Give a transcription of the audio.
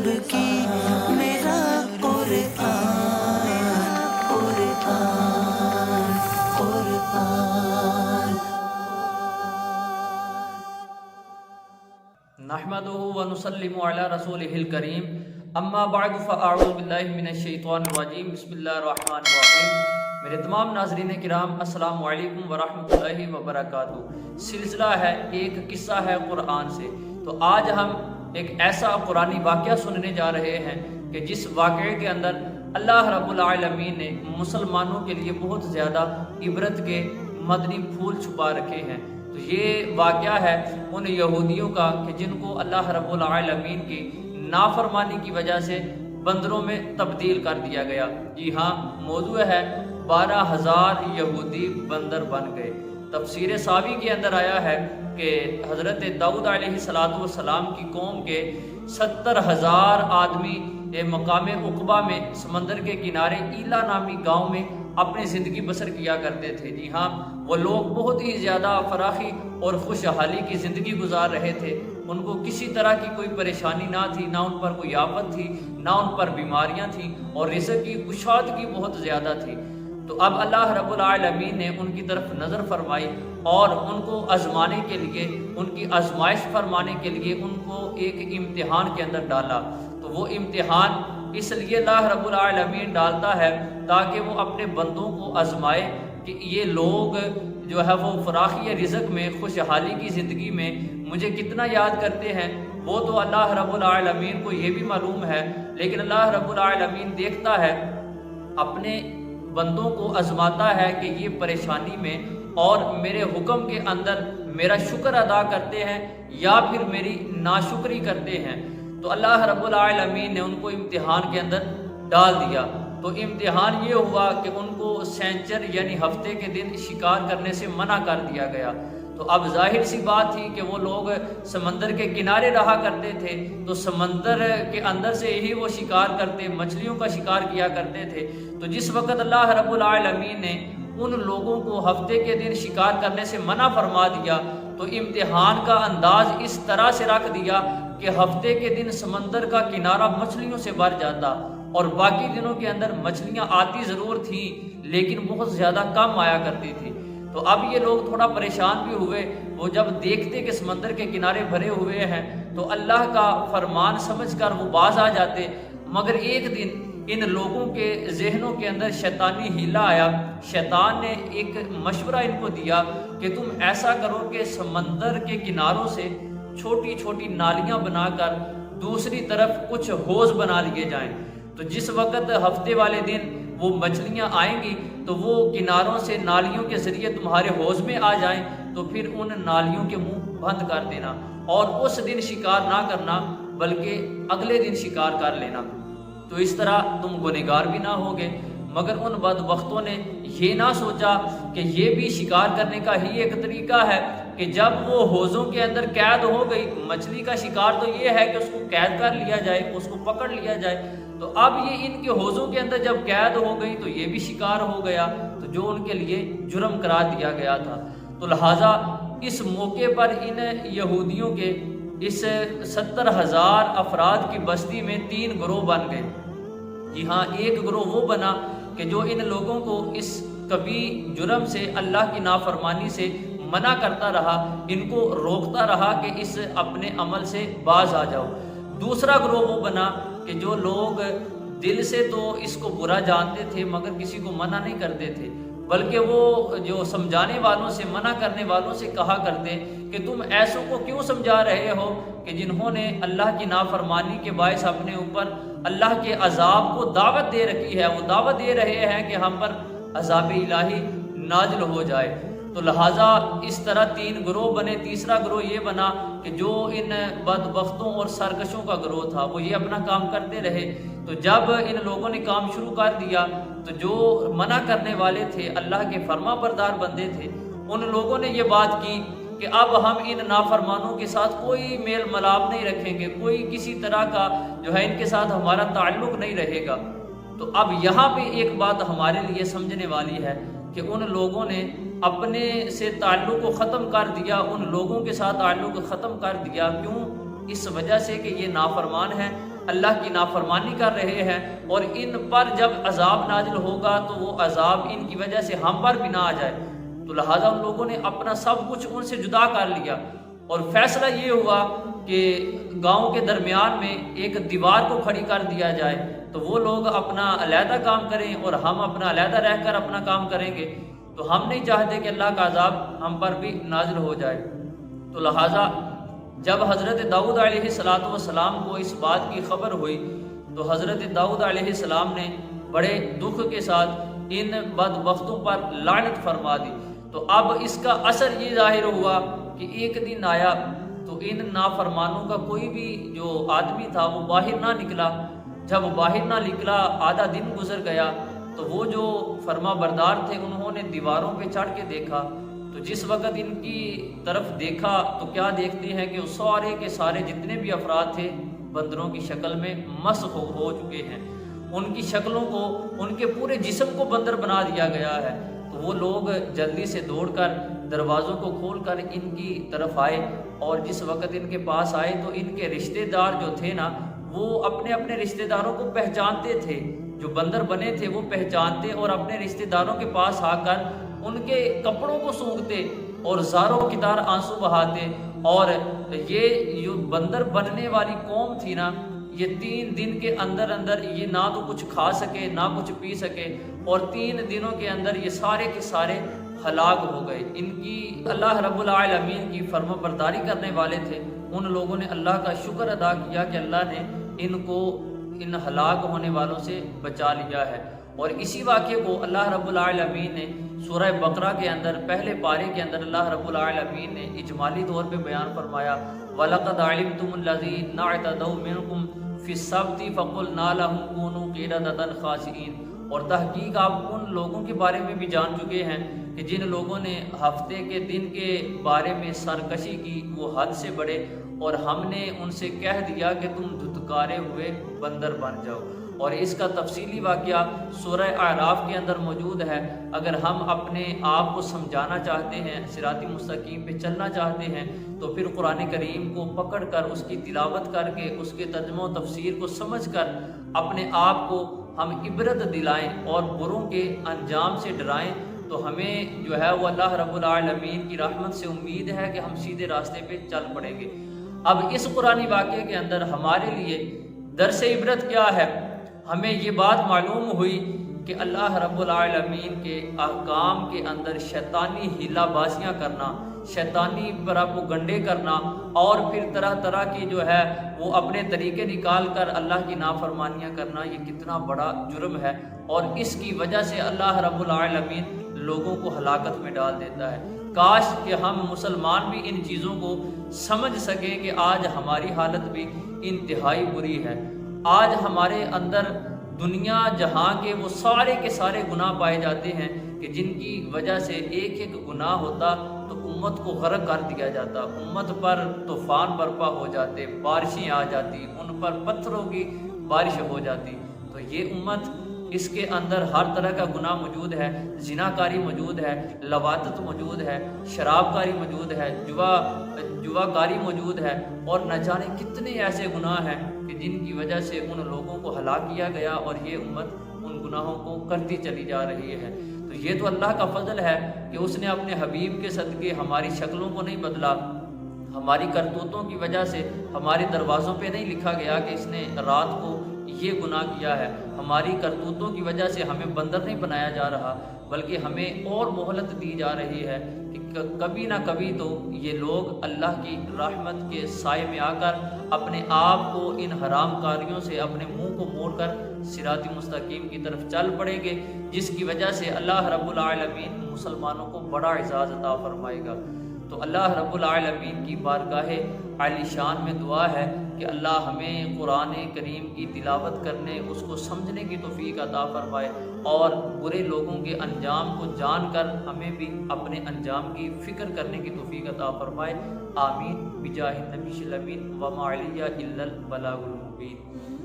رسول کی میرا قرآن قرآن قرآن۔ نحمده ونسلم علی رسولہ الکریم، اما بعد فاعوذ باللہ من الشیطان الرجیم، بسم اللہ الرحمن الرحیم۔ میرے تمام ناظرین کرام، السلام علیکم ورحمۃ اللہ وبرکاتہ۔ سلسلہ ہے ایک قصہ ہے قرآن سے۔ تو آج ہم ایک ایسا قرآنی واقعہ سننے جا رہے ہیں کہ جس واقعے کے اندر اللہ رب العالمین نے مسلمانوں کے لیے بہت زیادہ عبرت کے مدنی پھول چھپا رکھے ہیں۔ تو یہ واقعہ ہے ان یہودیوں کا کہ جن کو اللہ رب العالمین کی نافرمانی کی وجہ سے بندروں میں تبدیل کر دیا گیا۔ جی ہاں، موضوع ہے 12,000 یہودی بندر بن گئے۔ تفسیر ساوی کے اندر آیا ہے کہ حضرت داؤد علیہ السلام کی قوم کے 70,000 آدمی مقام عقبہ میں سمندر کے کنارے ایلا نامی گاؤں میں اپنی زندگی بسر کیا کرتے تھے۔ جی ہاں، وہ لوگ بہت ہی زیادہ فراخی اور خوشحالی کی زندگی گزار رہے تھے۔ ان کو کسی طرح کی کوئی پریشانی نہ تھی، نہ ان پر کوئی آفت تھی، نہ ان پر بیماریاں تھیں، اور رزق کی کشادگی بہت زیادہ تھی۔ تو اب اللہ رب العالمین نے ان کی طرف نظر فرمائی اور ان کو آزمانے کے لیے، ان کی آزمائش فرمانے کے لیے ان کو ایک امتحان کے اندر ڈالا۔ تو وہ امتحان اس لیے اللہ رب العالمین ڈالتا ہے تاکہ وہ اپنے بندوں کو آزمائے کہ یہ لوگ جو ہے وہ فراخی رزق میں، خوشحالی کی زندگی میں مجھے کتنا یاد کرتے ہیں۔ وہ تو اللہ رب العالمین کو یہ بھی معلوم ہے، لیکن اللہ رب العالمین دیکھتا ہے، اپنے بندوں کو آزماتا ہے کہ یہ پریشانی میں اور میرے حکم کے اندر میرا شکر ادا کرتے ہیں یا پھر میری ناشکری کرتے ہیں۔ تو اللہ رب العالمین نے ان کو امتحان کے اندر ڈال دیا۔ تو امتحان یہ ہوا کہ ان کو سینچر یعنی ہفتے کے دن شکار کرنے سے منع کر دیا گیا۔ تو اب ظاہر سی بات تھی کہ وہ لوگ سمندر کے کنارے رہا کرتے تھے، تو سمندر کے اندر سے ہی وہ شکار کرتے، مچھلیوں کا شکار کیا کرتے تھے۔ تو جس وقت اللہ رب العالمین نے ان لوگوں کو ہفتے کے دن شکار کرنے سے منع فرما دیا، تو امتحان کا انداز اس طرح سے رکھ دیا کہ ہفتے کے دن سمندر کا کنارہ مچھلیوں سے بھر جاتا، اور باقی دنوں کے اندر مچھلیاں آتی ضرور تھیں لیکن بہت زیادہ کم آیا کرتی تھی۔ تو اب یہ لوگ تھوڑا پریشان بھی ہوئے۔ وہ جب دیکھتے کہ سمندر کے کنارے بھرے ہوئے ہیں تو اللہ کا فرمان سمجھ کر وہ باز آ جاتے، مگر ایک دن ان لوگوں کے ذہنوں کے اندر شیطانی ہیلا آیا۔ شیطان نے ایک مشورہ ان کو دیا کہ تم ایسا کرو کہ سمندر کے کناروں سے چھوٹی چھوٹی نالیاں بنا کر دوسری طرف کچھ حوض بنا لیے جائیں۔ تو جس وقت ہفتے والے دن وہ مچھلیاں آئیں گی تو وہ کناروں سے نالیوں کے ذریعے تمہارے حوض میں آ جائیں، تو پھر ان نالیوں کے منہ بند کر دینا اور اس دن شکار نہ کرنا بلکہ اگلے دن شکار کر لینا۔ تو اس طرح تم گنہگار بھی نہ ہوگے۔ مگر ان بدبختوں نے یہ نہ سوچا کہ یہ بھی شکار کرنے کا ہی ایک طریقہ ہے کہ جب وہ حوضوں کے اندر قید ہو گئی، مچھلی کا شکار تو یہ ہے کہ اس کو قید کر لیا جائے، اس کو پکڑ لیا جائے۔ تو اب یہ ان کے حوضوں کے اندر جب قید ہو گئی تو یہ بھی شکار ہو گیا، تو جو ان کے لیے جرم قرار دیا گیا تھا۔ تو لہٰذا اس موقع پر ان یہودیوں کے اس 70,000 افراد کی بستی میں 3 گروہ بن گئے۔ جی ہاں، ایک گروہ وہ بنا کہ جو ان لوگوں کو اس کبھی جرم سے، اللہ کی نافرمانی سے منع کرتا رہا، ان کو روکتا رہا کہ اس اپنے عمل سے باز آ جاؤ۔ دوسرا گروہ وہ بنا کہ جو لوگ دل سے تو اس کو برا جانتے تھے مگر کسی کو منع نہیں کرتے تھے، بلکہ وہ جو سمجھانے والوں سے، منع کرنے والوں سے کہا کرتے کہ تم ایسوں کو کیوں سمجھا رہے ہو کہ جنہوں نے اللہ کی نافرمانی کے باعث اپنے اوپر اللہ کے عذاب کو دعوت دے رکھی ہے، وہ دعوت دے رہے ہیں کہ ہم پر عذاب الہی نازل ہو جائے۔ تو لہٰذا اس طرح 3 گروہ بنے۔ تیسرا گروہ یہ بنا کہ جو ان بدبختوں اور سرکشوں کا گروہ تھا، وہ یہ اپنا کام کرتے رہے۔ تو جب ان لوگوں نے کام شروع کر دیا تو جو منع کرنے والے تھے، اللہ کے فرما بردار بندے تھے، ان لوگوں نے یہ بات کی کہ اب ہم ان نافرمانوں کے ساتھ کوئی میل ملاپ نہیں رکھیں گے، کوئی کسی طرح کا جو ہے ان کے ساتھ ہمارا تعلق نہیں رہے گا۔ تو اب یہاں پہ ایک بات ہمارے لیے سمجھنے والی ہے کہ ان لوگوں نے اپنے سے تعلق کو ختم کر دیا، ان لوگوں کے ساتھ تعلق ختم کر دیا۔ کیوں؟ اس وجہ سے کہ یہ نافرمان ہیں اللہ کی نافرمانی کر رہے ہیں، اور ان پر جب عذاب نازل ہوگا تو وہ عذاب ان کی وجہ سے ہم پر بھی نہ آ جائے، تو لہٰذا ان لوگوں نے اپنا سب کچھ ان سے جدا کر لیا، اور فیصلہ یہ ہوا کہ گاؤں کے درمیان میں ایک دیوار کو کھڑی کر دیا جائے، تو وہ لوگ اپنا علیحدہ کام کریں اور ہم اپنا علیحدہ رہ کر اپنا کام کریں گے، تو ہم نہیں چاہتے کہ اللہ کا عذاب ہم پر بھی نازل ہو جائے۔ تو لہٰذا جب حضرت داؤد علیہ السلام کو اس بات کی خبر ہوئی تو حضرت داؤد علیہ السلام نے بڑے دکھ کے ساتھ ان بدبختوں پر لعنت فرما دی۔ تو اب اس کا اثر یہ ظاہر ہوا کہ ایک دن آیا تو ان نافرمانوں کا کوئی بھی جو آدمی تھا وہ باہر نہ نکلا۔ جب باہر نہ نکلا، آدھا دن گزر گیا، تو وہ جو فرما بردار تھے انہوں نے دیواروں پہ چڑھ کے دیکھا، تو جس وقت ان کی طرف دیکھا تو کیا دیکھتے ہیں کہ سارے کے سارے جتنے بھی افراد تھے بندروں کی شکل میں مسخ ہو چکے ہیں، ان کی شکلوں کو، ان کے پورے جسم کو بندر بنا دیا گیا ہے۔ تو وہ لوگ جلدی سے دوڑ کر دروازوں کو کھول کر ان کی طرف آئے، اور جس وقت ان کے پاس آئے تو ان کے رشتہ دار جو تھے نا، وہ اپنے اپنے رشتہ داروں کو پہچانتے تھے، جو بندر بنے تھے وہ پہچانتے، اور اپنے رشتہ داروں کے پاس آ کر ان کے کپڑوں کو سونگھتے اور زاروں کی طرح آنسو بہاتے۔ اور یہ جو بندر بننے والی قوم تھی نا، یہ 3 دن کے اندر اندر یہ نہ تو کچھ کھا سکے نہ کچھ پی سکے، اور 3 دنوں کے اندر یہ سارے کے سارے ہلاک ہو گئے۔ ان کی اللہ رب العالمین کی فرما برداری کرنے والے تھے، ان لوگوں نے اللہ کا شکر ادا کیا کہ اللہ نے ان کو ان ہلاک ہونے والوں سے بچا لیا ہے۔ اور اسی واقعے کو اللہ رب العالمین نے سورہ بقرہ کے اندر پہلے پارے کے اندر اللہ رب العالمین نے اجمالی طور پہ بیان فرمایا، وَلَقَدْ عَلِمْتُمُ الَّذِينَ اعْتَدَوْا مِنْكُمْ فِي السَّبْتِ فَقُلْنَا لَهُمْ كُونُوا قِرَدَةً خَاسِئِينَ۔ اور تحقیق آپ ان لوگوں کے بارے میں بھی جان چکے ہیں کہ جن لوگوں نے ہفتے کے دن کے بارے میں سرکشی کی، وہ حد سے بڑھے، اور ہم نے ان سے کہہ دیا کہ تم دھتکارے ہوئے بندر بن جاؤ۔ اور اس کا تفصیلی واقعہ سورہ اعراف کے اندر موجود ہے۔ اگر ہم اپنے آپ کو سمجھانا چاہتے ہیں، صراط مستقیم پہ چلنا چاہتے ہیں، تو پھر قرآن کریم کو پکڑ کر اس کی تلاوت کر کے اس کے ترجمہ و تفسیر کو سمجھ کر اپنے آپ کو ہم عبرت دلائیں اور بروں کے انجام سے ڈرائیں، تو ہمیں جو ہے وہ اللہ رب العالمین کی رحمت سے امید ہے کہ ہم سیدھے راستے پہ چل پڑیں گے۔ اب اس قرآنی واقعے کے اندر ہمارے لیے درس عبرت کیا ہے؟ ہمیں یہ بات معلوم ہوئی کہ اللہ رب العالمین کے احکام کے اندر شیطانی ہیلا بازیاں کرنا، شیطانی پراپوگنڈے کرنا، اور پھر طرح طرح کی جو ہے وہ اپنے طریقے نکال کر اللہ کی نافرمانیاں کرنا، یہ کتنا بڑا جرم ہے، اور اس کی وجہ سے اللہ رب العالمین لوگوں کو ہلاکت میں ڈال دیتا ہے۔ کاش کہ ہم مسلمان بھی ان چیزوں کو سمجھ سکیں کہ آج ہماری حالت بھی انتہائی بری ہے۔ آج ہمارے اندر دنیا جہاں کے وہ سارے کے سارے گناہ پائے جاتے ہیں کہ جن کی وجہ سے ایک ایک گناہ ہوتا تو امت کو غرق کر دیا جاتا، امت پر طوفان برپا ہو جاتے، بارشیں آ جاتی، ان پر پتھروں کی بارش ہو جاتی۔ تو یہ امت، اس کے اندر ہر طرح کا گناہ موجود ہے، زنا کاری موجود ہے، لواطت موجود ہے، شراب کاری موجود ہے، جوا کاری موجود ہے، اور نہ جانے کتنے ایسے گناہ ہیں کہ جن کی وجہ سے ان لوگوں کو ہلاک کیا گیا، اور یہ امت ان گناہوں کو کرتی چلی جا رہی ہے۔ تو یہ تو اللہ کا فضل ہے کہ اس نے اپنے حبیب کے صدقے ہماری شکلوں کو نہیں بدلا، ہماری کرتوتوں کی وجہ سے ہمارے دروازوں پہ نہیں لکھا گیا کہ اس نے رات کو یہ گناہ کیا ہے، ہماری کرتوتوں کی وجہ سے ہمیں بندر نہیں بنایا جا رہا، بلکہ ہمیں اور مہلت دی جا رہی ہے کہ کبھی نہ کبھی تو یہ لوگ اللہ کی رحمت کے سائے میں آ کر اپنے آپ کو ان حرام کاریوں سے اپنے منہ کو موڑ کر صراط مستقیم کی طرف چل پڑیں گے، جس کی وجہ سے اللہ رب العالمین مسلمانوں کو بڑا اعزاز عطا فرمائے گا۔ تو اللہ رب العالمین کی بارگاہ عالی شان میں دعا ہے کہ اللہ ہمیں قرآن کریم کی تلاوت کرنے، اس کو سمجھنے کی توفیق عطا فرمائے، اور برے لوگوں کے انجام کو جان کر ہمیں بھی اپنے انجام کی فکر کرنے کی توفیق عطا فرمائے۔ آمین بجاہ النبی الامین وما علیہ الا البلاغ المبین۔